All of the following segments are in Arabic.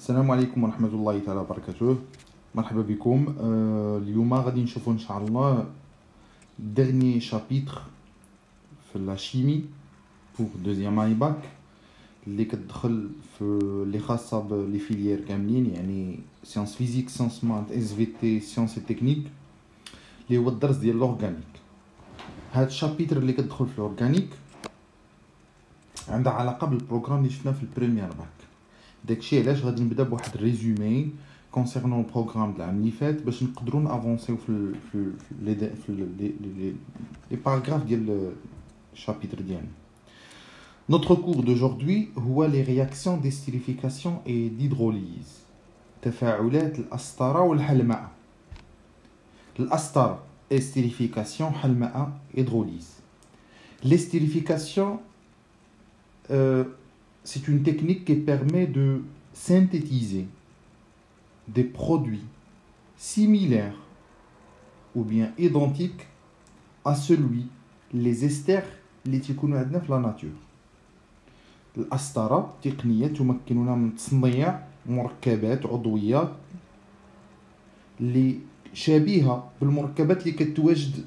السلام عليكم ورحمة الله تعالى وبركاته. مرحبا بكم. اليوم غادي نشوفوا ان شاء الله dernier chapitre في la chimie pour deuxième année bac اللي كتدخل في اللي خاصة بلي فيليير كاملين، يعني سيونس فيزيك، سيونس مات، اس في تي، سيونس تكنيك، اللي هو الدرس ديال الاورغانيك. هاد الشابيتر اللي كتدخل في الاورغانيك عندها علاقة بالبروغرام اللي شفنا في البريمير باك. داكشي علاش غادي نبدا بواحد الريزومي كونسيرنون البروغرام ديال العام اللي فات باش نقدروا نافونسيو في لي باراغراف ديال الشابيتر ديالنا. Notre cours d'aujourd'hui هو les réactions d'estérification et d'hydrolyse. تفاعلات الأسطرة والحلمأة. الأسطرة estérification، حلمأة hydrolyse. L'estérification c'est une technique qui permet de synthétiser des produits similaires ou bien identiques à celui les esters اللي تيكونوا عندنا في لا ناتور. الأسطرة تقنية تمكننا من تصنيع مركبات عضوية اللي شبيهة بالمركبات اللي كتواجد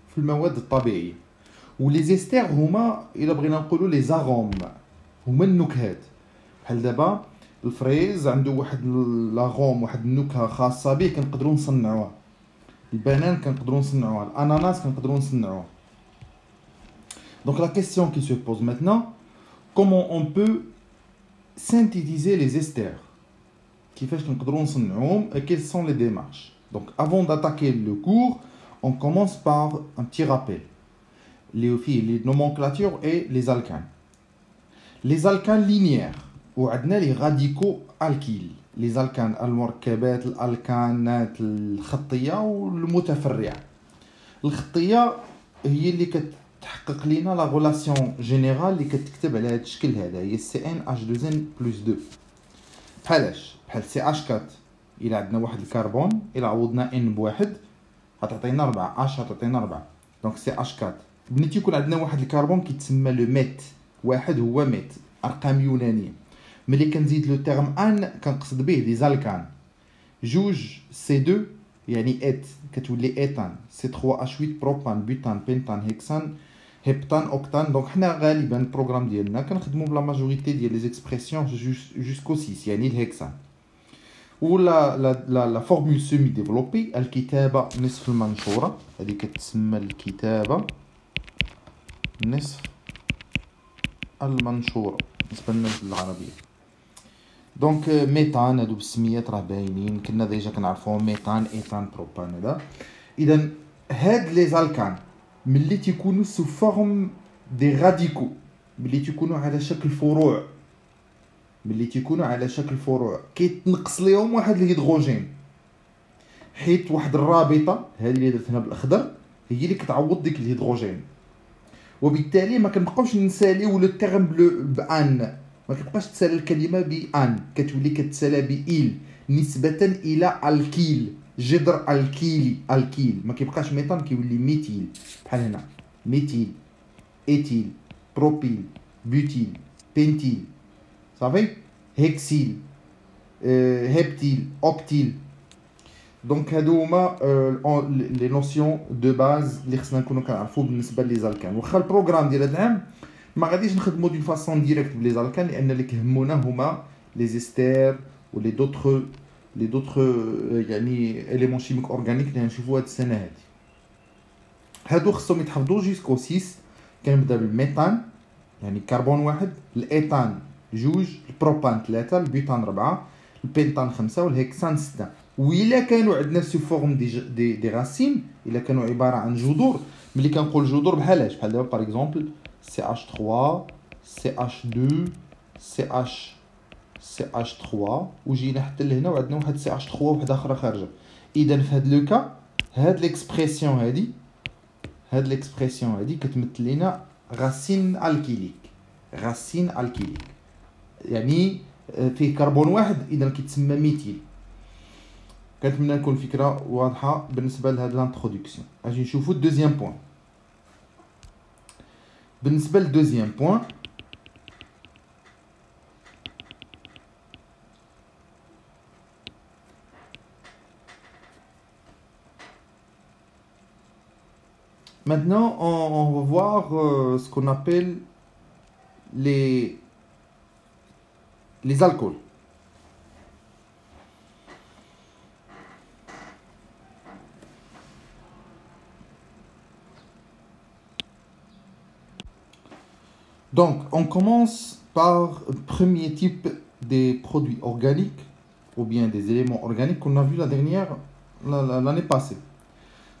في المواد الطبيعية. ولي زيستير هما إلا بغينا نقولوا لي زاغوم، هما النكهات. بحال دابا الفريز عنده واحد لاغوم، واحد النكهة خاصة به كنقدروا نصنعوها. البنان كنقدروا نصنعوها، الأناناس كنقدروا نصنعوها. Donc la question qui se pose maintenant, comment on peut synthétiser les esters? كيفاش نقدروا نصنعوهم et quelles sont les démarches? Donc avant d'attaquer le cours, on commence par un petit rappel. Les nomenclatures et les alcanes. Les alcanes linéaires وعندنا les radicaux alkyles. Les alcanes المركبات، الالكانات الخطية والمتفرعة. الخطية هي اللي كتحقق لنا لا غولاسيون جينيرال اللي كتكتب على هذا الشكل هذا، هي CnH2n+2. بحالاش؟ بحال CH4 إلا عندنا واحد الكربون إلا عوضنا N بواحد غتعطينا 4، H غتعطينا 4. دونك CH4. ملي تيكون عندنا واحد الكربون كيتسمى لو ميت، واحد هو ميت، ارقام يونانيه. ملي كنزيد لو تيرم ان كنقصد به دي زالكان. جوج C2 يعني ات كتولي ايتان، C3H8 بروبان، بوتان، بنتان، هيكسان، هيبتان، اوكتان. دونك حنا غالبا البروغرام ديالنا كنخدموا بلا ماجوريتي ديال لي زيكسبرسيون جوسكو 6 يعني الهيكسان. ولا لا فورمول سيمي ديفلوبي، الكتابه نصف المنشوره، هذه كتسمى الكتابه نصف المنشورة بالنسبة لنا بالعربية. دونك ميتان هادو بالسميات راه باينين، كنا ديجا كنعرفوهم، ميتان، ايتان، بروبان. هذا اذا هاد لي زالكان ملي تيكونوا سو فورم دي راديكو، ملي تيكونوا على شكل فروع، كيتنقص ليهم واحد الهيدروجين، حيت واحد الرابطه هذه اللي درت هنا بالاخضر هي اللي كتعوض ديك الهيدروجين. وبالتالي ما كنبقاوش نساليو لو تيرم بان، ما كتبقاش تسالى الكلمه بان، كتولي كتسالى بإيل نسبه الى الكيل، جذر الكيلي، الكيل. ما كيبقاش ميتان، كيولي ميتيل. بحال هنا ميتيل، ايتيل، بروبيل، بوتيل، بنتيل، صافي، هيكسيل، هيبتيل، اوكتيل. دونك هادو هما لي نوسيون دو باز اللي خصنا نكونوا كنعرفوا بالنسبه لي زالكان. واخا البروغرام ديال هذا العام ما غاديش نخدموا دون فاسون ديريكت بلي زالكان، لان اللي كيهمونا هما لي زيستير ولي دوطخ يعني اليمون شيميك اورغانيك اللي غنشوفوا هاد السنه هادي. هادو خصهم يتحفظوا جوسكو 6. كنبدا بالميتان يعني كربون واحد، الايتان جوج، البروبان 3، البيوتان 4، البنتان 5 والهكسان 6. وإلا كانوا عندنا سو فورم دي راسين، إلا كانوا عبارة عن جذور، ملي كنقول جذور بحالاش؟ بحال دابا باغ اكزومبل CH3، CH2، CH3 وجينا حتى لهنا وعندنا واحد CH3 وحده أخرى خارجة. إذا في هاد لو كا هاد ليكسبرسيون هادي كتمثل لنا راسين الكيليك، يعني فيه كربون واحد، إذا كيتسمى ميتيل. كنتمنى نكون الفكره واضحه بالنسبه لهاد لانتروداكسيون. اجي نشوفوا الدوزيام بوين. بالنسبه للدوزيام بوين Maintenant, on va voir ce qu'on appelle les alcools. Donc, on commence par le premier type des produits organiques ou bien des éléments organiques qu'on a vu l'année passée.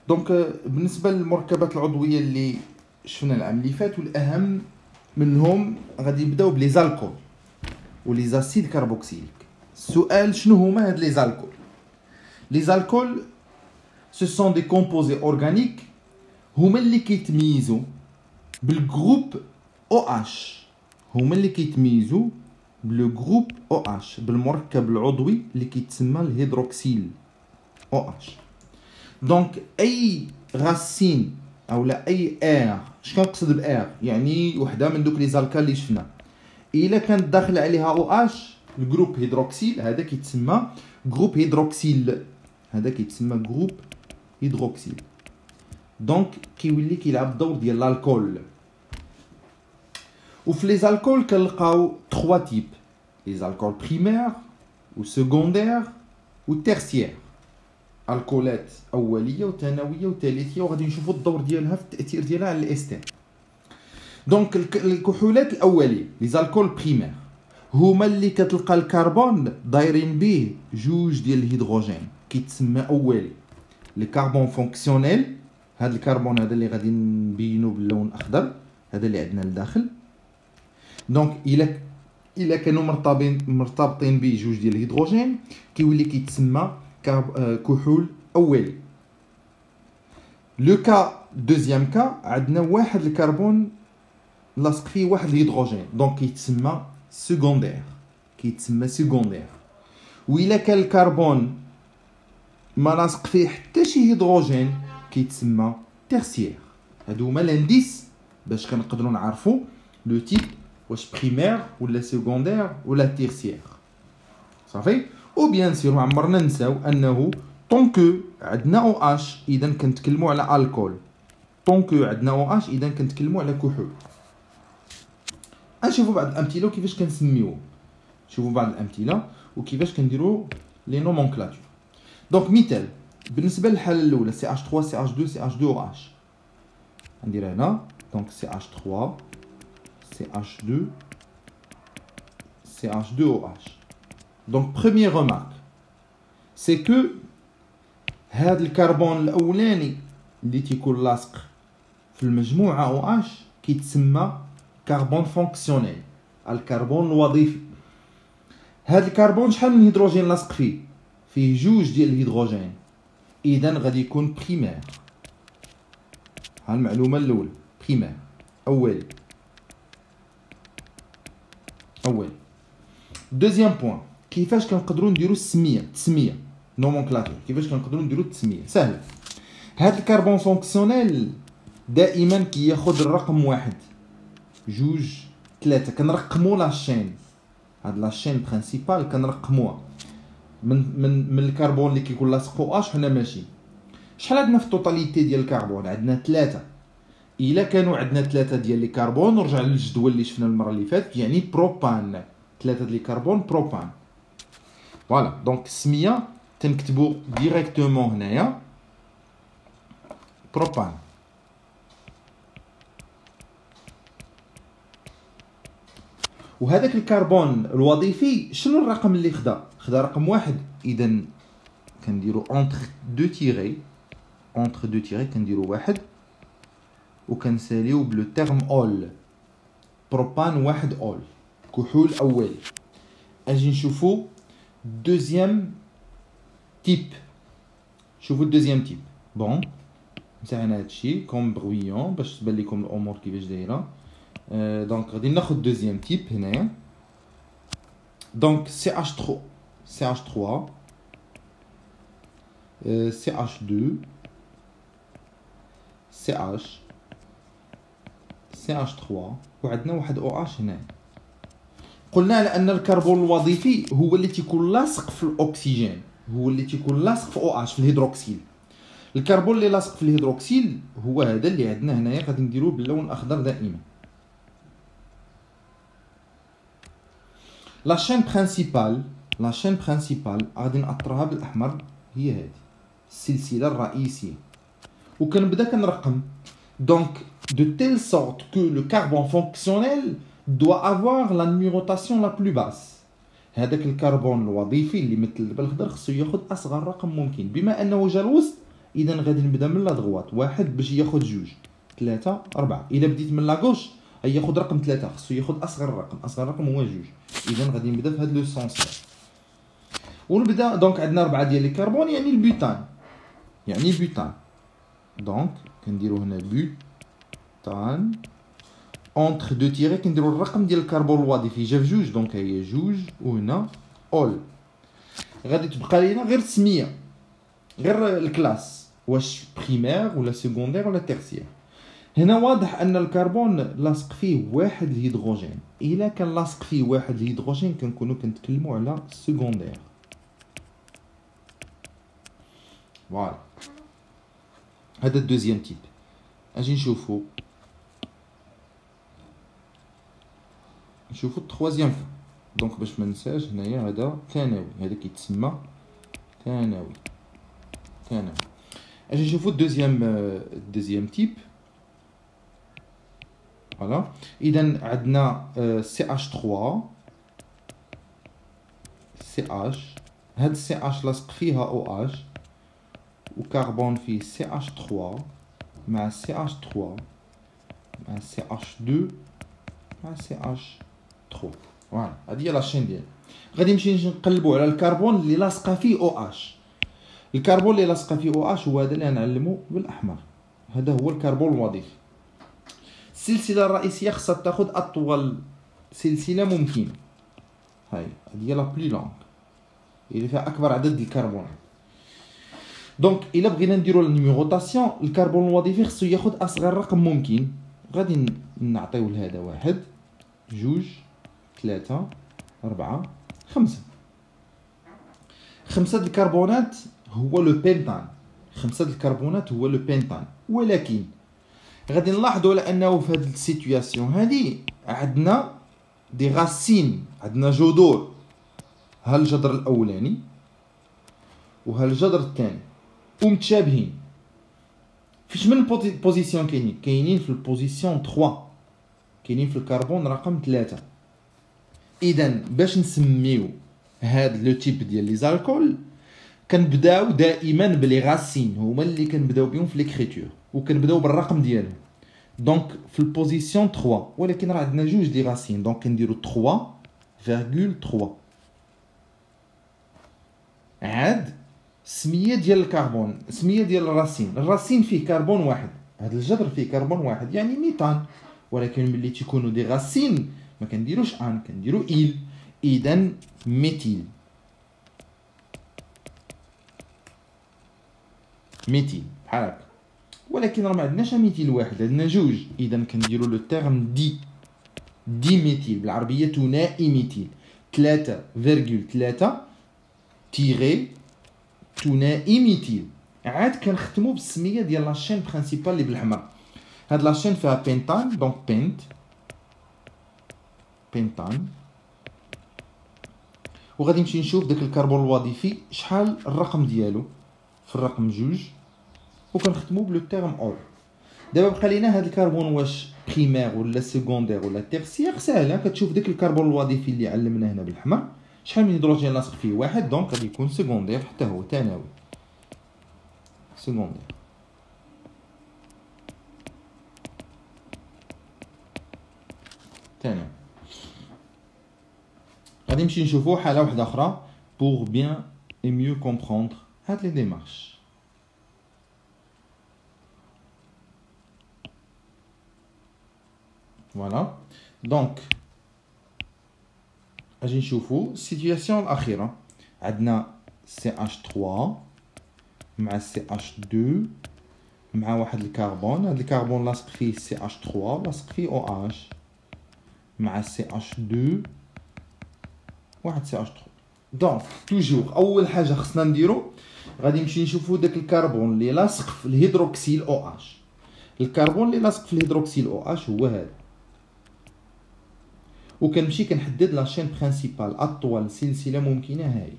Donc بالنسبة للمركبات العضوية اللي شفنا العام اللي فات والأهم منهم غادي نبداو بلي زالكول ولي زاسيد كاربوكسيليك. السؤال شنو هما هاد لي زالكول؟ لي زالكول ce sont des composés organiques هما اللي كيتميزوا بالجروب OH. هما اللي كيتميزوا بالجروب OH بالمركب العضوي اللي كيتسمى الهيدروكسيل OH. دونك اي غاسين او لا اي اير، اش كنقصد باير؟ يعني وحده من دوك لي زالكال اللي شفنا الا كانت داخل عليها او اش الجروب هيدروكسيل، هذا كيتسمى جروب هيدروكسيل. هذا كيتسمى جروب هيدروكسيل. دونك كيولي كيلعب الدور ديال الكول. وفي لي زالكول كنلقاو 3 تيب: لي زالكول بريمير و سكوندير و تيرسيير. الكولات اوليه وثانويه وثالثيه، وغادي نشوفوا الدور ديالها في التاثير ديالها على الاستير. دونك الكحولات الاوليه لي زالكول بريمير هما اللي كتلقى الكربون دايرين به جوج ديال الهيدروجين كيتسمى اولي الكربون فونكسيونيل. هذا الكربون هذا اللي غادي نبينو باللون الاخضر، هذا اللي عندنا لداخل. دونك الا كانوا مرتبطين به جوج ديال الهيدروجين كيولي كيتسمى كحول اولي. لو كا دوزيام كا عندنا واحد الكربون لاصق فيه واحد الهيدروجين، دونك كيتسمى سكوندير. وإلا كان الكربون ما لاصق فيه حتى شي هيدروجين كيتسمى تيرسيير. هادو هما لانديس باش كنقدروا نعرفوا لو تيب واش بريمير ولا سكوندير ولا تيرسيير. صافي. و بيان سور ما عمرنا نساو انه طونكو عندنا او اش اذا كنتكلموا على الكول، طونكو عندنا او اش اذا كنتكلموا على كحول. نشوفوا بعض الامثله وكيفاش كنسميوهم. شوفوا بعض الامثله وكيفاش كنديروا لي نومونكلاتور. دونك مثال بالنسبه للحاله الاولى CH3 CH2 CH2OH ندير هنا. دونك CH3 CH2 CH2OH. Donc première remarque c'est que هذا الكربون الاولاني اللي تيكون لاصق في المجموعه OH كيتسمى كربون فونكسيونيل، الكربون الوظيفي. هذا الكربون شحال من هيدروجين لاصق فيه جوج ديال الهيدروجين، اذا غادي يكون بريمير. ها المعلومه الاولى بريمير اولي. دوزيام بوين كيفاش كنقدروا نديروا التسميه نومونكلاتور. كيفاش كنقدروا نديروا التسميه؟ سهله. هذا الكربون فونكسيونيل دائما كياخذ الرقم 1 2 3 كنرقموا لاشين. هاد لاشين برينسيبال كنرقموها من الكربون اللي كيكون لاصق او اش. حنا ماشي شحال عندنا في التوتاليتي ديال الكربون؟ عندنا 3. الا كانوا عندنا 3 ديال لي كربون نرجع للجدول اللي شفنا المره اللي فاتت، يعني بروبان 3 ديال لي كربون بروبان. فوالا. دونك السميه تنكتبوا ديريكتومون هنايا بروبان. وهذاك الكربون الوظيفي شنو الرقم اللي خدا رقم 1. اذا كنديروا اونتر دو تيغي كنديروا 1 وكنساليو بلو تيرم اول. بروبان 1 اول كحول اولي. اجي نشوفوا دوزيام تيب. شوفوا الدوزيام تيب. بون مسحنا هادشي كوم برويون باش تبان لكم الامور كيفاش دايره. دونك غادي ناخذ دوزيام تيب هنايا. دونك CH3 CH2 CH3 وعندنا واحد OH هنا. قلنا على ان الكربون الوظيفي هو اللي تيكون لاصق في الاكسجين، هو اللي تيكون لاصق في OH في الهيدروكسيل. الكربون اللي لاصق في الهيدروكسيل هو هذا اللي عندنا هنايا، غادي نديروه باللون الاخضر دائما. لا شين برينسيبال غادي نأطرها بالاحمر، هي هذه السلسله الرئيسيه، وكنبدا كنرقم. دونك de telle sorte que le carbone fonctionnel doit avoir la numérotation la plus basse. هذاك الكربون الوظيفي اللي مثل بالخضر خصو ياخذ اصغر رقم ممكن. بما انه جا الوسط اذا غادي نبدا من لا دغوات، واحد باش ياخذ جوج، ثلاثة، أربعة. إذا بديت من لا غوش ياخذ رقم ثلاثة، خصو ياخذ أصغر رقم، أصغر رقم هو جوج. إذا غادي نبدا في هاد لو سونس. ونبدا دونك عندنا 4 ديال الكربون يعني البوتان، يعني بوتان. دونك كنديرو هنا بوتان اونتر دو تيري، كنديرو الرقم ديال الكربون الوظيفي جا في جوج، دونك هي جوج، وهنا اول. غادي تبقى لينا غير السميه، غير الكلاس، واش بريمير ولا سيكوندير ولا تيرسيير. هنا واضح ان الكربون لاصق فيه واحد الهيدروجين، الا كان لاصق فيه واحد الهيدروجين كنكونوا كنتكلموا على سيكوندير. فوالا هذا الدوزيام تيب. اجي نشوفوا التروازيام فوا. دونك باش ما ننساش هنايا هذا ثانوي، هذا كيتسمى ثانوي. اجي نشوفوا الدوزيام تيب. فوالا اذا عندنا CH3 CH، هاد CH لاصق فيها OH، وكربون فيه CH3 مع CH3 مع CH2 مع CH3. فوالا هادي هي لاشين ديالنا. غادي نمشي نقلبوا على الكربون اللي لاصقه فيه OH. الكربون اللي لاصقه فيه OH هو هذا اللي غنعلمو بالاحمر، هذا هو الكربون الوظيفي. السلسله الرئيسيه خصها تاخذ اطول سلسله ممكنه، هاي هذه هي لا بلي لونغ اللي فيها اكبر عدد ديال الكربون. دونك الا بغينا نديرو النيميروطاسيون، الكربون الوظيفي خصو ياخذ اصغر رقم ممكن. غادي نعطيو لهذا واحد، جوج، ثلاثة، أربعة، خمسة. خمسة د الكربونات هو لو بنتان، خمسة د الكربونات هو لو بنتان. ولكن غادي نلاحظوا على انه في هذه السيتوياسيون هذه عندنا دي غاسين، عندنا جذور، ها الجذر الاولاني وها الجذر الثاني ومتشابهين. فاش من بوزيسيون كاينين في البوزيسيون 3، كاينين في الكربون رقم 3. اذا باش نسميو هاد لو تيب ديال لي زالكول كنبداو دائما بلي غاسين، هما اللي كنبداو بهم في ليكريتور، وكنبداو بالرقم ديالهم. دونك في البوزيسيون 3، ولكن راه عندنا جوج دي غاسين، دونك كنديرو 3.3. عاد السميه ديال الكربون، السميه ديال الراسين فيه كربون واحد، هذا الجذر فيه كربون واحد يعني ميثان. ولكن ملي تيكونوا دي غاسين ما كنديروش كنديرو إيل. اذا ميثيل بحال هكا. ولكن راه ما عندناش ميثيل واحد، عندنا جوج. اذا كنديرو لو تيرم دي ميثيل، بالعربيه ثنائي ميثيل، 3.3 تيغي ثنائي ميثيل. عاد كنختمو بالسميه ديال لاشين برينسيبال اللي بالحمر. هاد لاشين فيها بنتان، دونك بنتان. وغادي نمشي نشوف داك الكربون الوظيفي شحال الرقم ديالو في الرقم جوج، وكنختمو بلو تيرم اور. دابا بقى لينا هاد الكربون واش بريمير ولا سيكوندير ولا تيرسيير. ساهله، كتشوف داك الكربون الوظيفي اللي علمنا هنا بالحمر شحال من هيدروجين لاصق فيه واحد، دونك غادي يكون سيكوندير حتى هو ثانوي. سيكوندير ثانوي. غادي نمشي نشوفو حاله واحده اخرى pour bien et mieux comprendre هاد لي ديمارش. فوالا دونك اجي نشوفو السيتوياسيون الاخيره. عندنا CH3 مع CH2 مع واحد الكربون، هاد الكربون لاصق فيه CH3 لاصق فيه OH مع CH2 واحد CH3. دونك توجور اول حاجه خصنا نديرو غادي نمشي نشوفو داك الكربون اللي لاصق في الهيدروكسيل او اش. الكربون اللي لاصق في الهيدروكسيل او اش هو هذا، وكنمشي كنحدد لاشين برينسيبال اطول سلسله ممكنه هاي،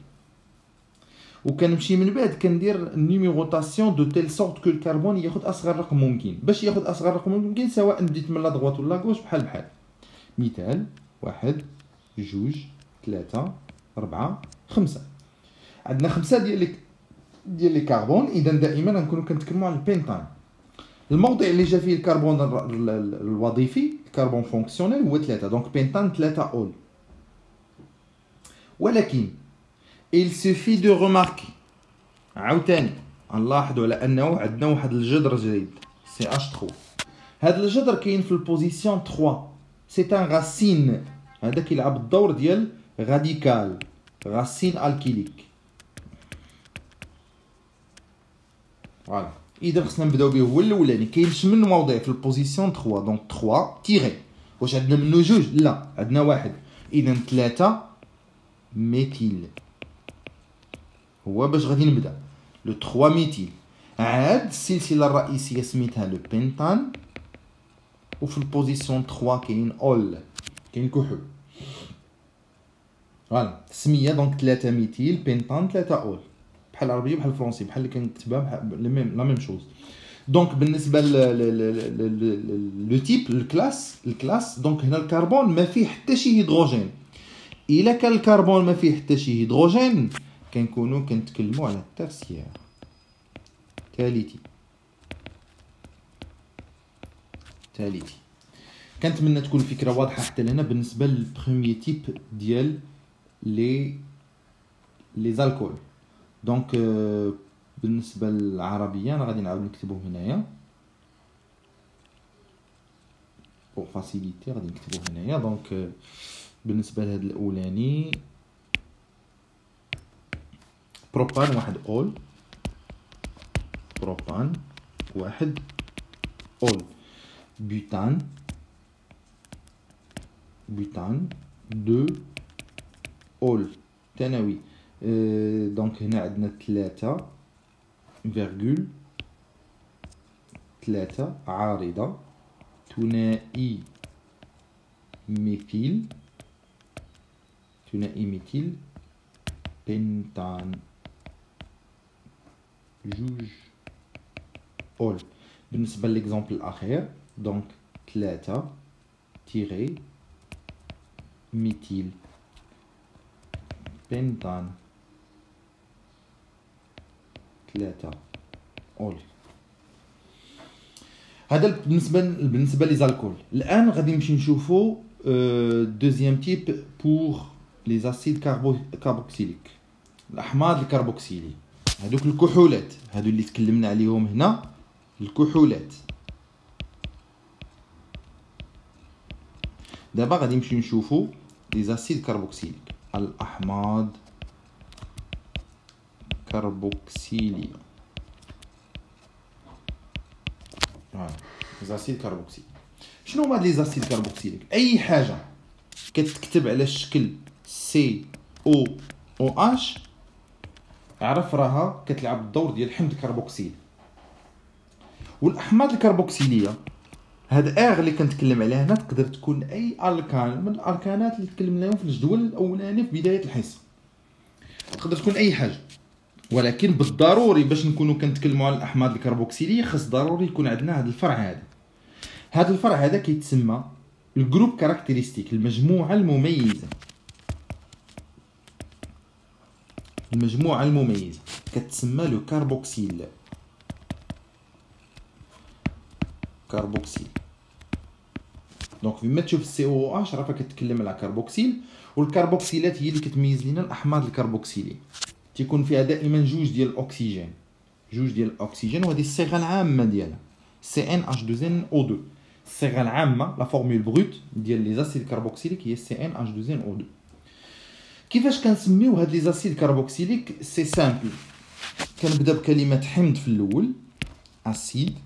وكنمشي من بعد كندير نيميروطاسيون دو تيل سورت كو الكربون ياخذ اصغر رقم ممكن. باش ياخذ اصغر رقم ممكن سواء بديت من لا دغوات ولا غوش بحال مثال 1 2 3 4 5. عندنا 5 ديال لي كربون، اذا دائما نكونوا كنتكلموا على البنتان. الموضع اللي جا فيه الكربون الوظيفي الكربون فونكسيونيل هو 3، دونك بنتان 3 اول. ولكن il suffit de remarquer عاوتاني نلاحظوا على انه عندنا واحد الجذر جديد سي اش 3. هذا الجذر كاين في البوزيسيون 3، سي ان راسين، هذا كيلعب الدور ديال راديكال راسين الكيليك. فوالا اذا خصنا نبداو به هو الاولاني. كاين 8 مواضيع في البوزيسيون 3، دونك 3 تيغي. واش عندنا منه جوج؟ لا، عندنا واحد. اذا 3 ميثيل هو باش غادي نبدا لو 3 ميثيل. عاد السلسله الرئيسيه سميتها لو بنتان، وفي البوزيسيون 3 كاين اول، كاين كحول. فوالا السميه دونك 3 ميثيل بنتان 3 اول، بحال العربيه بحال الفرنسي بحال اللي كنكتبها لا ميم شوز. دونك بالنسبه لو تيب الكلاس دونك هنا الكربون ما فيه حتى شي هيدروجين. الا كان الكربون ما فيه حتى شي هيدروجين كنكونوا كنتكلموا على الترسيير ثالثي. كنتمنى تكون الفكره واضحه حتى لهنا بالنسبه للبروميي تيب ديال لي زالكول. دونك بالنسبه للعربيه انا غادي نعاود نكتبوه هنايا بور فاسيليتي، غادي نكتبوه هنايا. دونك بالنسبه لهذا الاولاني بروبان واحد اول، بروبان واحد اول، بوتان دو اول ثانوي. دونك هنا عندنا 3,3 عارضة ثنائي ميثيل بنتان جوج اول. بالنسبة للإكزامبل الأخير دونك 3 تيغي ميثيل بنتان 3 اول. هذا بالنسبه لي زالكول. الان غادي نمشي نشوفو دوزيام تيب بور لي زاسيد كاربوكسيليك، الاحماض الكربوكسيليه. هذوك الكحولات هذو اللي تكلمنا عليهم هنا، الكحولات. دابا غادي نمشي نشوفو لي زاسيد كاربوكسيليك، الاحماض كربوكسيليه. زاسيد كربوكسيليك. شنو هما لي زاسيد كربوكسيليك؟ اي حاجه كتكتب على الشكل سي او او اش عرف راها كتلعب الدور ديال حمض كربوكسيل. والاحماض الكربوكسيليه هاد اغ اللي كنتكلم عليها هنا تقدر تكون اي الكان من الاركانات اللي تكلمنا عليهم في الجدول الاولاني في بدايه الحصه. تقدر تكون اي حاجه، ولكن بالضروري باش نكونوا كنتكلموا على الاحماض الكربوكسيليه خص ضروري يكون عندنا هذا الفرع هذا. هذا الفرع هذا كيتسمى الجروب كاركتيرستيك، المجموعه المميزه. المجموعه المميزه كتسمى لو كاربوكسيل. دونك فيما تشوف السي او اش راه كتكلم على كربوكسيل، والكربوكسيلات هي اللي كتميز لنا الاحماض الكربوكسيليه. تيكون فيها دائما جوج ديال الاكسجين، وهذه الصيغه العامه ديالها CnH2nO2. الصيغه العامه لا فورمول بروت ديال لي زاسيد كربوكسيليك هي CnH2nO2. كيفاش كنسميو هاد لي زاسيد كربوكسيليك؟ سي سامبل، كنبدا بكلمه حمض في الاول اسيد،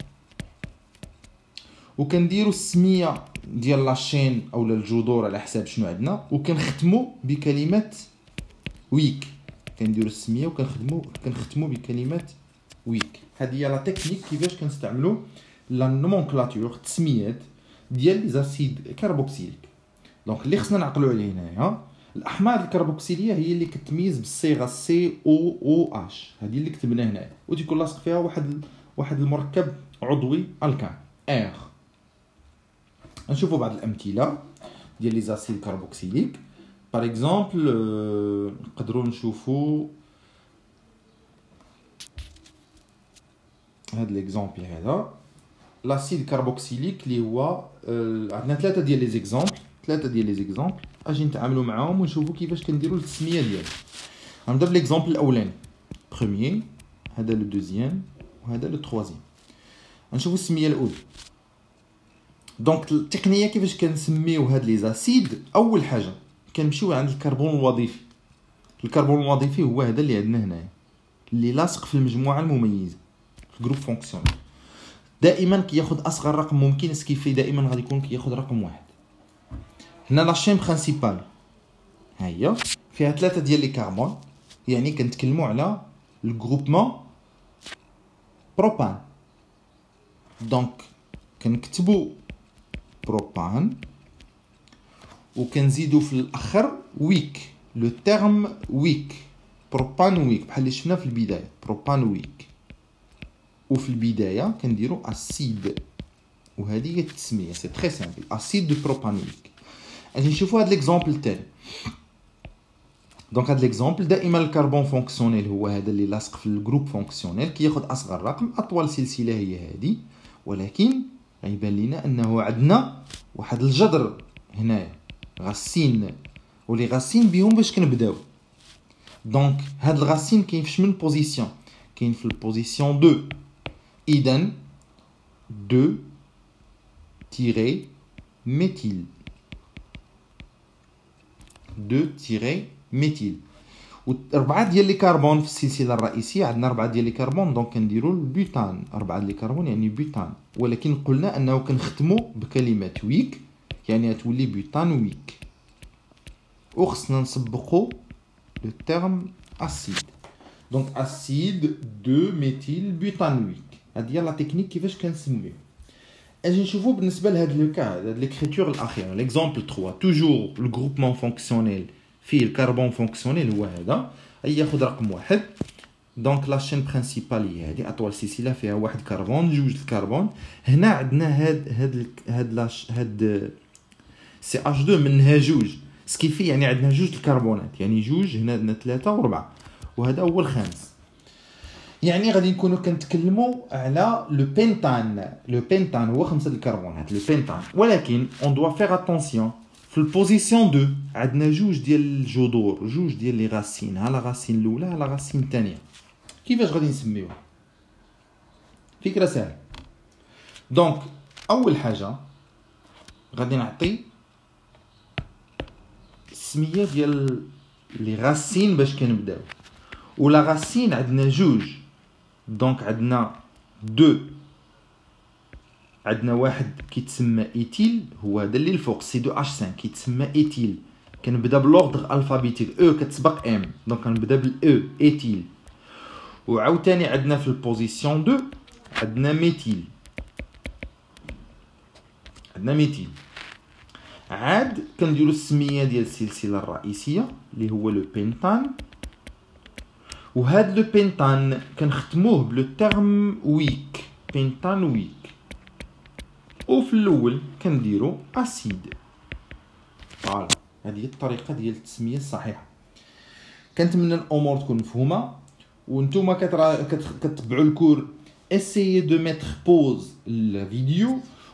وكنديروا السميه ديال لاشين اولا الجذور على حساب شنو عندنا، وكنختموا بكلمه ويك، كنديرو السميه كنختمو بكلمه ويك. هذه هي لا تكنيك كيفاش كنستعملو لا نومونكلاتور التسميات ديال لي زاسيد كربوكسيليك. دونك اللي خصنا نعقلو عليه هنايا الاحماض الكربوكسيليه هي اللي كتميز بالصيغه سي او او اش، هذه اللي كتبنا هنايا وتيكون لاصق فيها واحد المركب عضوي الكان ار. نشوفوا بعض الامثله ديال لي زاسيد كربوكسيليك. باغ اكزومبل نقدروا نشوفوا هذا ليكزامبل هذا لاسيد كربوكسيليك اللي هو عندنا ثلاثه ديال لي زيكزامبل اجي نتعاملوا معاهم ونشوفوا كيفاش كنديروا التسميه ديالهم. غنبدا بالاكزامبل الاولاني بروميير، هذا لو دوزيام وهذا لو تروازيام. غنشوفوا السميه الاولى. دونك التقنيه كيفاش كنسميو هاد لي زاسيد، اول حاجه كنمشيو عند الكربون الوظيفي. الكربون الوظيفي هو هذا اللي عندنا هنايا اللي لاصق في المجموعه المميزه في الجروب فونكسيونيل. دائما كياخذ اصغر رقم ممكن، سكيفي دائما غادي يكون كياخذ رقم واحد. هنا لا شين برينسيبال ها هي فيها ثلاثه ديال لي كربون، يعني كنتكلموا على الجروبمون بروبان. دونك كنكتبوا بروبان وكنزيدوا في الاخر ويك، لو تيرم ويك، بروبان ويك بحال اللي شفنا في البدايه بروبان ويك. وفي البدايه كنديروا اسيد، وهذه هي التسميه سي تري سامبل اسيد دو بروبانويك. اجي نشوفوا هذا ليكزامبل الثاني. دونك هذا ليكزامبل دائما الكربون فونكسيونيل هو هذا اللي لاصق في الجروب فونكسيونيل كياخذ اصغر رقم، اطول سلسله هي هذه، ولكن غيبان لنا انه عندنا واحد الجذر هنايا غاسين، ولي غاسين بهم باش كنبداو. دونك هاد الغاسين كاين في شمن بوزيسيون؟ كاين في البوزيسيون 2. اذا 2 تيري ميثيل، 2 تيري ميثيل. و4 ديال لي كربون في السلسله الرئيسيه عندنا 4 ديال لي كربون، دونك كنديروا البوتان. 4 ديال لي كربون يعني بوتان، ولكن قلنا انه كنختموا بكلمه ويك يعني تولي بوتان ويك. وخصنا نسبقوا لو تيرم اسيد. دونك اسيد 2 ميثيل بوتانويك. هذه هي لا تكنيك كيفاش كنسميو. اجي نشوفوا بالنسبه لهذا لو كا، هذا ليكريتور الاخيره ليكزامبل 3. توجور الجروبمون فونكسيونيل فيه الكربون فونكسيونيل هو هذا، اي ياخذ رقم واحد. دونك لا شين برينسيبال هي هذه، اطول سلسله فيها واحد كربون جوج الكربون. هنا عندنا هاد سي اش 2 منها جوج، سكيفي يعني عندنا جوج الكربونات، يعني جوج هنا عندنا 3 و4، وهذا هو الخامس. يعني غادي نكونوا كنتكلموا على لو بنتان. لو بنتان هو 5 الكربونات لو بنتان، ولكن اون دوا فيغ اتونسيون في البوزيسيون 2 عندنا جوج ديال الجذور، جوج ديال لي غاسين، ها لا غاسين الاولى ها لا غاسين الثانيه. كيفاش غادي نسميوها؟ فكره سهله. دونك اول حاجه غادي نعطي السميه ديال لي غاسين باش كنبداو. ولا غاسين عندنا جوج، دونك عندنا 2، عندنا واحد كيتسمى ايتيل هو هذا اللي الفوق سي 2 اش 5 كيتسمى ايتيل. كنبدا بلوردر الفابيتيك، او كتسبق ام، دونك كنبدا بالاو ايتيل. وعاوتاني عندنا في البوزيسيون 2 عندنا ميثيل، عاد كنديروا السميه ديال السلسله الرئيسيه اللي هو لو بنتان. وهاد لو بنتان كنختموه بلو تيرم ويك، بنتان ويك. وفي الاول كنديروا اسيد. فوالا هذه هي الطريقه ديال التسميه الصحيحه. كنتمنى الامور تكون مفهومه، وانتم كتبعوا الكور essayez de mettre pause la vidéo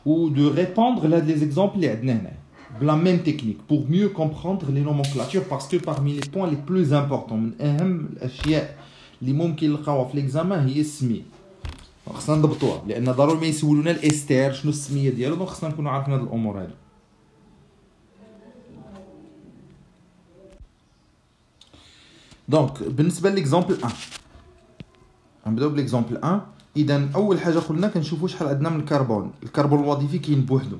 ou de répondre là les exemples اللي عندنا هنا بلا même technique pour mieux comprendre les nomenclatures, parce que parmi les points les plus importants من اهم الاشياء اللي ممكن نلقاوها في الاكزامان هي السميه. خصنا نضبطوها لان ضروري ما يسولونا الاستير شنو السميه ديالو، دونك خصنا نكونوا عارفين هاد الامور هادو. دونك بالنسبه ليكزامبل 1 غنبداو بليكزامبل 1. اذا اول حاجه قلنا كنشوفوا شحال عندنا من الكربون. الكربون الوظيفي كاين بوحدو،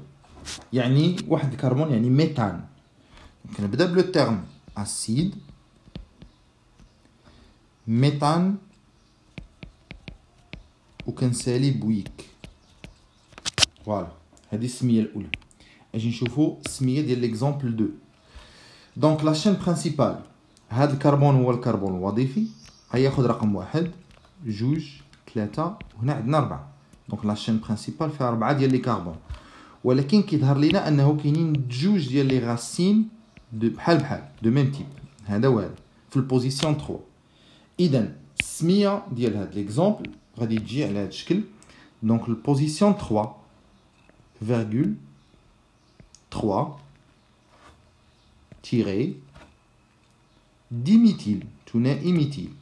يعني واحد الكربون يعني ميثان. كنبدا بلو تيرم اسيد ميثان وكنسالي بويك. فوالا هذه السميه الاولى. اجي نشوفوا السميه ديال ليكزامبل 2. دونك لا شين برينسيبال، هذا الكربون هو الكربون الوظيفي، غياخذ رقم 1 2 3 وهنا عندنا 4. دونك لا شين برينسيبال فيها 4 ديال لي كربون، ولكن كيظهر لينا انه كاينين جوج ديال لي غاسين بحال دو ميم تيب، هذا وهذا في البوزيسيون 3. اذا السميه ديال هذا ليكزامبل غادي تجي على هذا الشكل. دونك البوزيسيون 3 فيرغول 3 تيري ديميثيل، ثنائي ميثيل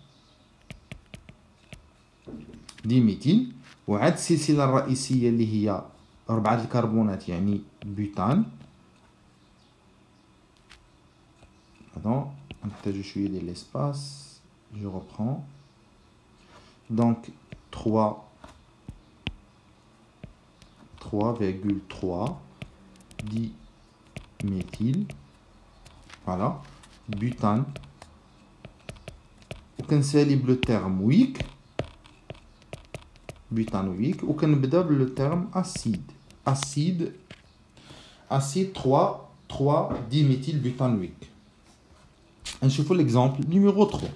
ديميثيل، وعاد السلسله الرئيسيه اللي هي 4 الكربونات يعني بوتان. Pardon, نحتاج شويه ديال ليسباس. Je reprends. Donc 3,3 diméthyl. Voilà. Butane. وكنسالي بلو تيرم ويك، بوتان ويك، وكنبدا بلو تيرم اسيد. اسيد 3 diméthyl butanoïque. نشوفوا l'exemple numéro 3.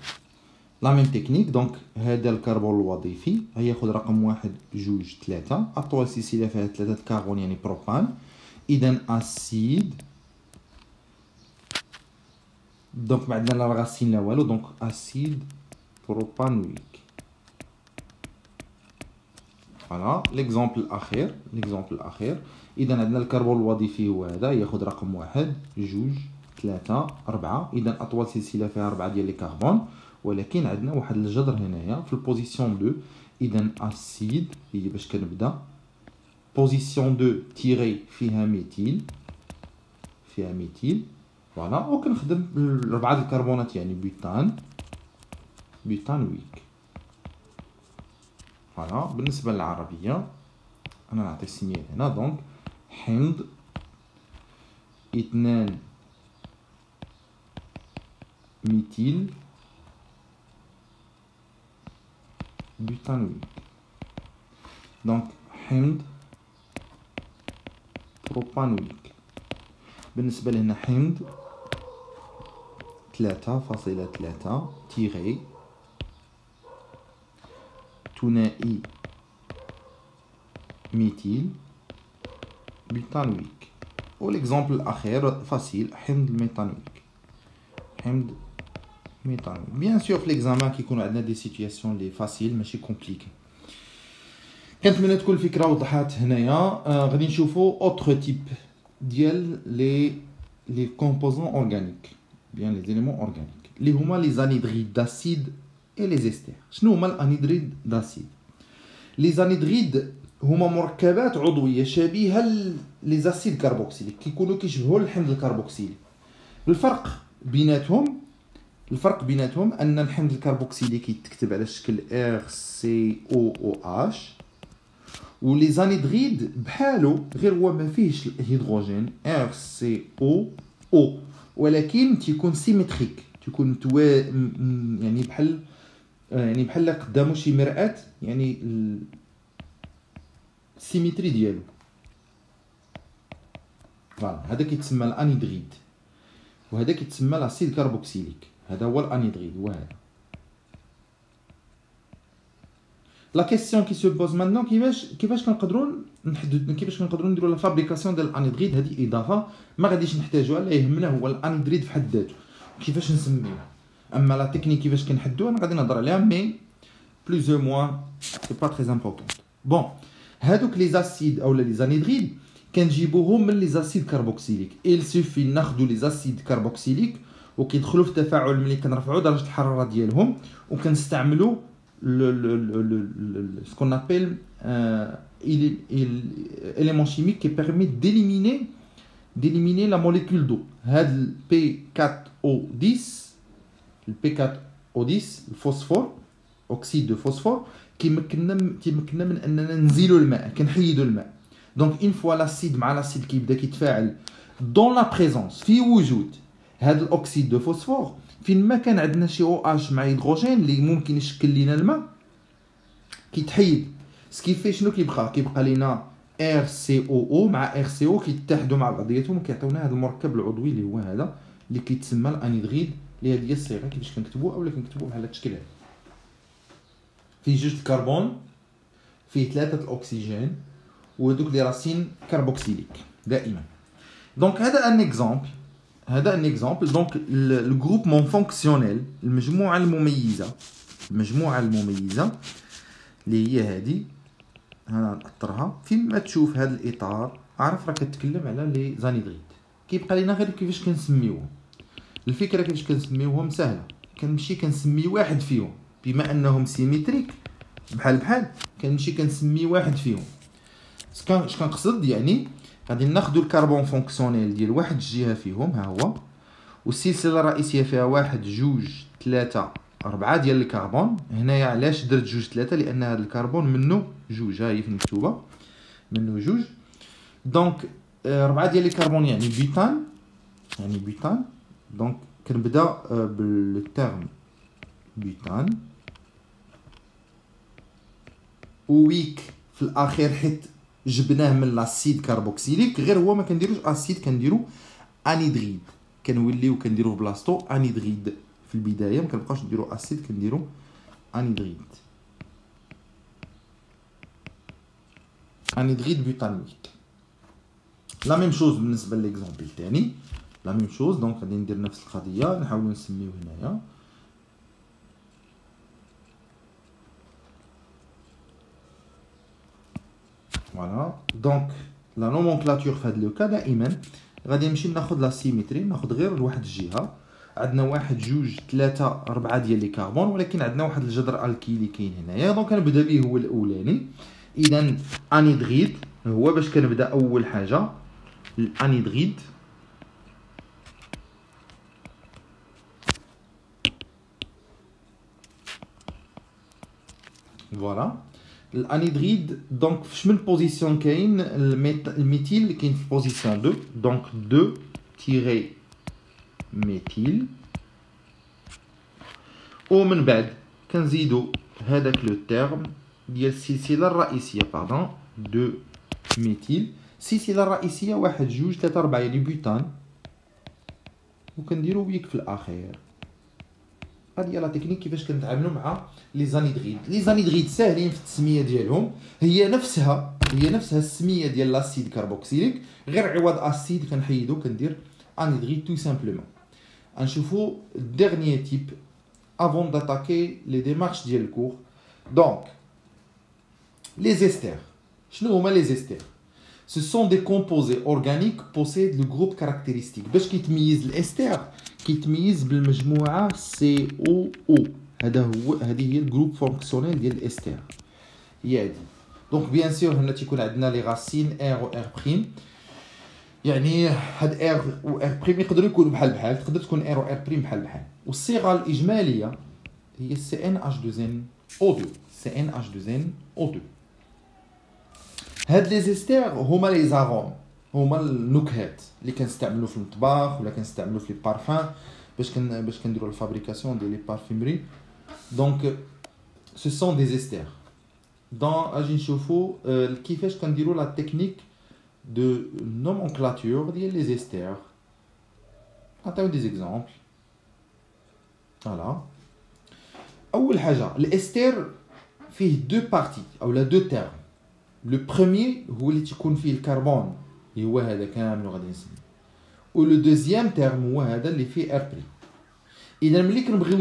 La même technique. Donc هذا الكربون الوظيفي هياخذ رقم 1 2 3. اطول سلسله فيها 3 كربون يعني بروبان. اذا اسيد. دونك ما عندنا لا غاسين لا والو، دونك اسيد بروبانويك. فوالا ليكزامبل الاخير. اذا عندنا الكربون الوظيفي هو هذا، ياخذ رقم 1 2 3 4. اذا اطول سلسله فيها 4 ديال لي كربون، ولكن عندنا واحد الجذر هنايا في البوزيسيون 2. اذا اسيد هي باش كنبدا بوزيسيون 2 تيري فيها ميثيل. فوالا وكنخدم 4 الكربونات يعني بوتانويك. فوالا بالنسبه للعربيه انا نعطي السميه هنا. دونك حمض 2 ميثيل بوتانويك. دونك حمض بروبانويك. بالنسبه لهنا حمض 3,3 تيري ثنائي ميثيل بوتانويك. والاكزامبل الاخير فاسيل، حمض الميثانويك. بيان سور في ليكزامان كيكونوا عندنا دي سيتوياسيون لي فاسيل ماشي كومبليكي. كنتمنى تكون الفكره وضحات هنايا. غادي نشوفوا اوتر تيب ديال لي كومبوزون اورغانيك، بيان لي زيليمون اورغانيك اللي هما لي زانيدريد داسيد اي لي زيستير. شنو هما الانيدريد داسيد؟ لي زانيدريد هما مركبات عضويه شبيهه لي زاسيد كربوكسيليك، كيكونوا كيشبهوا الحمض الكربوكسيلي. الفرق بيناتهم ان الحمض الكربوكسيلي كيتكتب على شكل RCOOH، ولي زانيدريد بحالو غير هو ما فيهش الهيدروجين RCOO، ولكن تيكون سيمتريك، تيكون يعني بحال قدامو شي مرآة، يعني السيمتري ديالو. فوالا هذا كيتسمى الانيدريد، وهذا كيتسمى لاسيد كربوكسيليك. هذا هو الانيدريد هو هذا. لا كيسيون كي سو بوز مانتون كيفاش كنقدروا نديروا لا فابريكاسيون ديال الانيدريد. هذه اضافه ما غاديش نحتاجوها، لا يهمنا هو الانيدريد في حد ذاته كيفاش نسميوه. اما لا تكنيك كيفاش كنحدوها انا غادي نهضر عليها، مي بلوز او موان سي با تري امبورطون. بون هادوك لي زاسيد او لي زانيدريد كنجيبوهم من لي زاسيد كربوكسيليك. il suffit ناخذوا لي زاسيد كربوكسيليك وكيدخلوا في تفاعل ملي كنرفعوا درجه الحراره ديالهم، وكنستعملوا ce qu'on appelle élément chimique qui permet d'éliminer la molécule d'eau. هاد ال P4O10 الفوسفور، oxyde de phosphore، كيمكننا من اننا نزيلوا الماء، كنحيدوا الماء. دونك اون فوا لاسيد مع لاسيد كيبدا كيتفاعل دون لا بريزونس، في وجود هذا الاكسيد دو فوسفور فين ما كان عندنا شي او اش مع هيدروجين اللي ممكن يشكل لينا الماء كيتحيد. سكيفي شنو كيبقى لينا ار سي او او مع ار سي او كيتحدوا مع بعضياتهم وكيعطيونا هذا المركب العضوي اللي هو هذا اللي كيتسمى الانيدغيد، اللي هذه هي الصيغه كيفاش كنكتبوه اولا كنكتبوه بحال هذا الشكل هذا. فيه جوج الكربون، فيه 3 الاكسجين وهذوك لي راسين كربوكسيليك دائما. دونك هذا ان اكزامبل، دونك الجروبمون فونكسيونيل، المجموعه المميزه اللي هي هذه، انا نأطرها فيما تشوف هذا الاطار عارف راه كتكلم على لي زانيدغيد. كيبقى لينا غير كيفاش كنسميوهم. الفكره كيفاش كنسميوهم سهله، كنمشي كنسمي واحد فيهم بما انهم سيميتريك بحال كنمشي كنسمي واحد فيهم. اش كنقصد يعني غادي ناخذ الكربون فونكسيونيل ديال واحد الجهه فيهم ها هو، والسلسله الرئيسيه فيها 1 2 3 4 ديال الكربون. هنايا علاش درت 2 3 لان هذا الكربون منه 2، ها هي في المكتوبه منه 2. دونك 4 ديال الكربون يعني بيتان. دونك كنبدا بالترم بيتان ويك في الاخير حيت جبناه من لاسيد كربوكسيليك، غير هو ما كنديروش اسيد كنديرو انيدغيد، كنوليو كنديروه بلاصتو انيدغيد في البدايه، ما كنبقاوش نديرو اسيد كنديرو انيدغيد بيوتانويك. لا ميم شوز بالنسبه لليكزامبل الثاني، لا ميم شوز. دونك غادي ندير نفس القضيه، نحاولوا نسميو هنايا فوالا. دونك لا نومونكلاتور في هذا لو كا دائما غادي نمشي ناخذ لا سيميتري، ناخذ غير لواحد الجهه. عندنا 1 2 3 4 ديال لي كربون، ولكن عندنا واحد الجذر الكيلي كاين هنايا. دونك كنبدا به هو الاولاني. اذا انيدغيد هو باش كنبدا اول حاجه الانيدغيد. فوالا الانيدغيد. دونك فاش من بوزيسيون كاين الميثيل كاين في بوزيسيون 2، دونك 2 تيري ميثيل. ومن بعد كنزيدو هذاك لو تيرم ديال السلسله الرئيسيه 2 ميثيل. السلسله الرئيسيه 1 2 3 4 يعني بيوتان، وكنديرو ويك في الاخير. هذه هي لا تكنيك كيفاش كنتعاملوا مع لي زانيدغيد. لي زانيدغيد ساهلين في التسميه ديالهم، هي نفسها السميه ديال لاسيد كربوكسيليك، غير عوض اسيد كنحيدو كندير انيدغيد تو سامبلومون. غنشوفوا الديرنيي تيب avant d'attaquer les démarches ديال الكور. دونك les esters. شنو هما les esters؟ Ce sont des composés organiques possèdent le groupe caractéristique. باش كيتميز الاستر كيتميز بالمجموعه COO. هذه هي الجروب فونكسيونيل ديال الاستر، هي هذه. دونك بيان سور هنا تيكون عندنا لي راسين ار و ار بريم، يعني هاد ار و ار بريم يقدروا يكونوا بحال تقدر تكون ار و ار بريم بحال والصيغه الاجماليه هي CnH2nO2. هاد لي زيستير هما لي زاروم، هما النكهات اللي كنستعملوا في المطبخ ولا كنستعملوا في لي بارفان باش كنديروا الفابريكاسيون ديال لي بارفيمري. دونك سو سون دي زيستير. دون اجي نشوفوا كيفاش كنديروا لا تكنيك دو نومونكلاتور ديال لي زيستير. نعطيو دي زيكزامبل. فوالا اول حاجه الاستير فيه دو بارتي اولا دو تيرم. لو بروميي هو اللي تيكون فيه الكربون اللي هو هذا كامل غادي نسميه، و لو دوزيام تيرم هو هذا اللي فيه ار بري. اذا ملي كنبغيو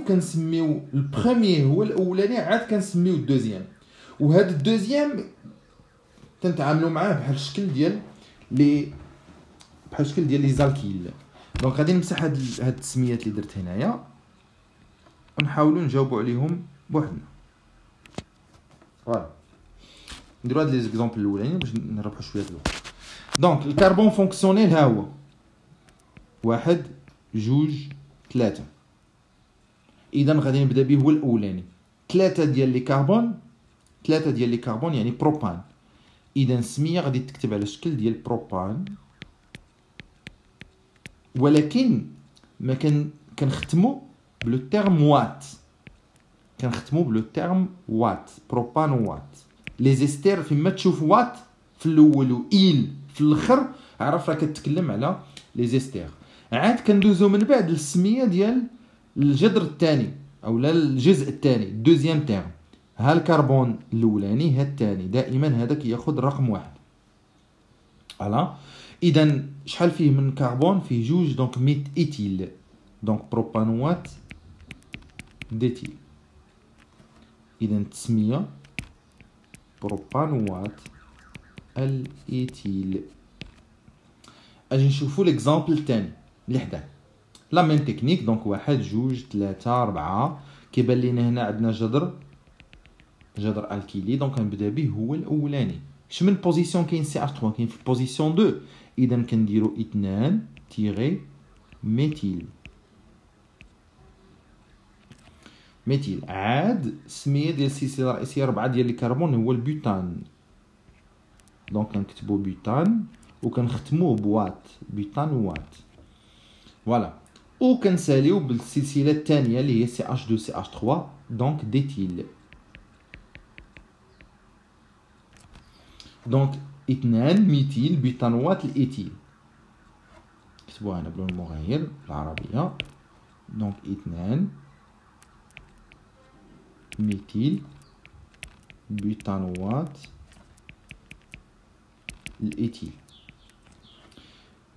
كنسميو البروميي هو الاولاني، عاد كنسميو الدوزيام، وهذا الدوزيام كنتعاملوا معاه بحال الشكل ديال لي زالكيل. دونك غادي نمسح هاد التسميات اللي درت هنايا ونحاولوا نجاوبوا عليهم بوحدنا. فوالا نديرو هاد لي زيكزامبل الاولانيين باش نربحوا شويه الوقت. دونك الكربون فونكسيونيل ها هو 1 2 3. اذا غادي نبدا به هو الاولاني 3 ديال لي كربون يعني بروبان. اذا السميه غادي تكتب على الشكل ديال بروبان ولكن ما كنختمو بلو تيرم وات، كنختمو بلو تيرم وات، بروبان وات. لي زيستير فيما تشوف وات في الاول و ايل في الاخر عرف راه كتكلم على لي زيستير. عاد كندوزو من بعد للسميه ديال الجذر الثاني اولا الجزء الثاني، دوزيام تيرم. ها الكربون الاولاني ها الثاني، دائما هذا كياخذ الرقم واحد. فوالا. اذا شحال فيه من كربون؟ فيه جوج، دونك ميت ايتيل، دونك بروبانوات ديتيل. اذا التسميه بروبانوات الايتيل. اجي نشوفوا ليكزامبل الثاني اللي حداه. لا ميم تكنيك، دونك واحد جوج ثلاثة أربعة. كيبان لينا هنا عندنا جذر الكيلي، دونك كنبدا به هو الاولاني. اش من بوزيسيون كاين سي اش 3؟ كاين في البوزيسيون 2. اذا كنديرو 2 تيغي ميتيل. ميتيل. عاد السميه ديال السلسله الرئيسيه 4 ديال الكربون هو البوتان، دونك كنكتبو بوتان وكنختموه بوات، بوتان وات. فوالا. وكنساليو بالسلسله الثانيه اللي هي CH2 CH3، دونك ديتيل. دونك 2 ميتيل بوتانوات الايتيل. كتبوها هنا بلون مغاير بالعربيه، دونك 2 ميتيل بوتانوات الايتيل.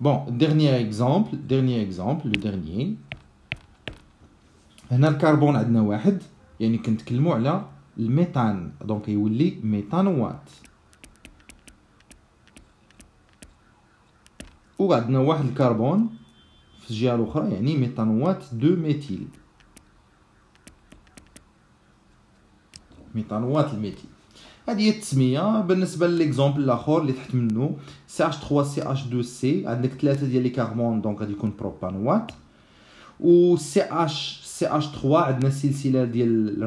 بون dernier exemple le dernier. هنا الكربون عندنا واحد، يعني كنتكلموا على الميثان، دونك يولي ميثانوات. وعندنا واحد الكربون في الجهه الاخرى، يعني ميثانوات 2 ميتيل، ميثانوات الميتيل. هذه هي التسميه. بالنسبه لليكزامبل الاخر اللي تحت منه CH3 CH2C، عندك 3 ديال لي كربون، دونك غادي يكون بروبانوات. و CH3 عندنا السلسله ديال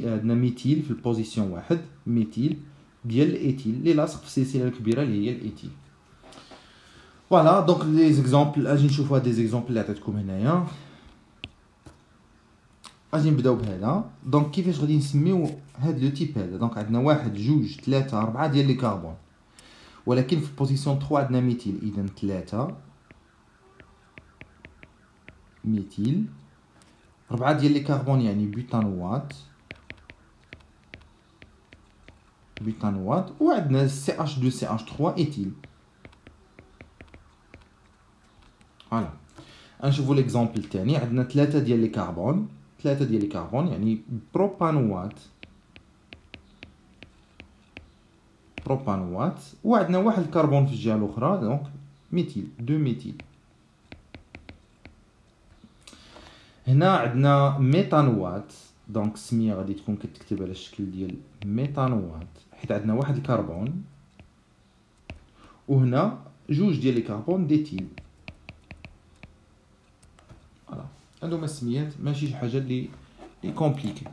عندنا ميتيل في البوزيسيون واحد، ميتيل ديال الايتيل اللي لاصق في السلسله الكبيره اللي هي الايتيل. فوالا. دونك لي زيكزامبل اجي نشوفوا هاد لي زيكزامبل اللي عطيتكم هنايا. اجي نبداو بهذا. دونك كيفاش غادي نسميو هاد لو تيب هذا؟ دونك عندنا واحد جوج ثلاثة أربعة ديال لي كربون، ولكن في بوزيسيون 3 عندنا ميتيل. اذا 3 ميتيل، 4 ديال لي كربون يعني بوتانوات، بوتانوات. وعندنا CH2 CH3 ايتيل. فوالا. نشوفوا ليكزامبل الثاني. عندنا 3 ديال لي كربون، 3 ديال لي كربون يعني بروبانوات، بروبانوات. وعندنا واحد الكربون في الجهه الاخرى، دونك ميتيل، 2 ميتيل. هنا عندنا ميثانوات، دونك السميه غادي تكون كتكتب على الشكل ديال ميثانوات، حيت عندنا واحد الكربون. وهنا جوج ديال لي كربون ديتيل. فوالا. هادو هما السميات، ماشي شي حاجه اللي كومبليكي.